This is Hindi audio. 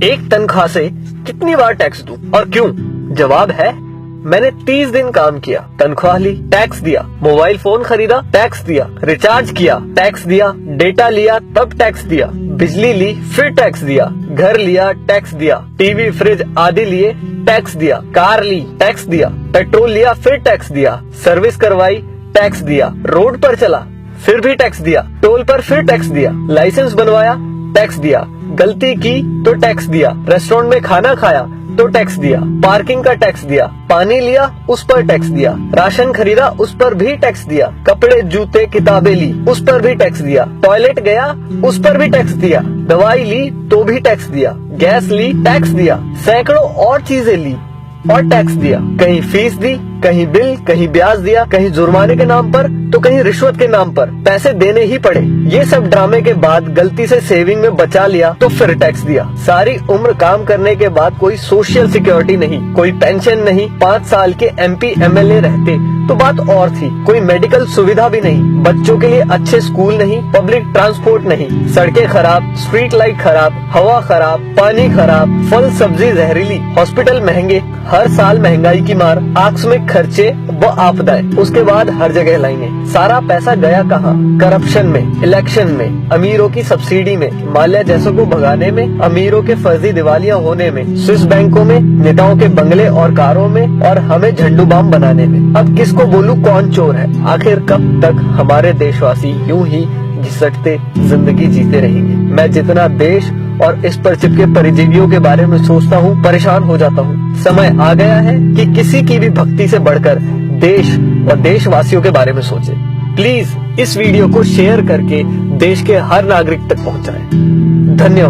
एक तनख्वाह से कितनी बार टैक्स दूं और क्यों? जवाब है, मैंने 30 दिन काम किया, तनख्वाह ली, टैक्स दिया, मोबाइल फोन खरीदा, टैक्स दिया, रिचार्ज किया, टैक्स दिया, डेटा लिया, तब टैक्स दिया, बिजली ली, फिर टैक्स दिया, घर लिया, टैक्स दिया, टीवी फ्रिज आदि लिए, टैक्स दिया, कार ली, टैक्स दिया, पेट्रोल लिया, फिर टैक्स दिया, सर्विस करवाई, टैक्स दिया, रोड पर चला, फिर भी टैक्स दिया, टोल पर फिर टैक्स दिया, लाइसेंस बनवाया, टैक्स दिया, गलती की तो टैक्स दिया, रेस्टोरेंट में खाना खाया तो टैक्स दिया, पार्किंग का टैक्स दिया, पानी लिया उस पर टैक्स दिया, राशन खरीदा उस पर भी टैक्स दिया, कपड़े जूते किताबें ली उस पर भी टैक्स दिया, टॉयलेट गया उस पर भी टैक्स दिया, दवाई ली तो भी टैक्स दिया, गैस ली टैक्स दिया, सैकड़ों और चीजें ली और टैक्स दिया, कहीं फीस दी, कहीं बिल, कहीं ब्याज दिया, कहीं जुर्माने के नाम पर तो कहीं रिश्वत के नाम पर पैसे देने ही पड़े। ये सब ड्रामे के बाद गलती से सेविंग में बचा लिया तो फिर टैक्स दिया। सारी उम्र काम करने के बाद कोई सोशल सिक्योरिटी नहीं, कोई पेंशन नहीं, 5 साल के MP MLA रहते तो बात और थी, कोई मेडिकल सुविधा भी नहीं, बच्चों के लिए अच्छे स्कूल नहीं, पब्लिक ट्रांसपोर्ट नहीं, सड़कें खराब, स्ट्रीट लाइट खराब, हवा खराब, पानी खराब, फल सब्जी जहरीली, हॉस्पिटल महंगे, हर साल महंगाई की मार, आकस्मिक खर्चे व आपदाएं, उसके बाद हर जगह लाइनें। सारा पैसा गया कहाँ? करप्शन में, इलेक्शन में, अमीरों की सब्सिडी में, माल्या जैसों को भगाने में, अमीरों के फर्जी दिवालियां होने में, स्विस बैंकों में, नेताओं के बंगले और कारों में और हमें झंडू बाम बनाने में। अब किसको बोलूं कौन चोर है? आखिर कब तक हमारे देशवासी यूं ही घिसटते जिंदगी जीते रहेंगे? मैं जितना देश और इस पर चिपके परिजीवियों के बारे में सोचता हूँ, परेशान हो जाता हूँ। समय आ गया है कि किसी की भी भक्ति से बढ़कर देश और देशवासियों के बारे में सोचे। प्लीज इस वीडियो को शेयर करके देश के हर नागरिक तक पहुँचाएं। धन्यवाद।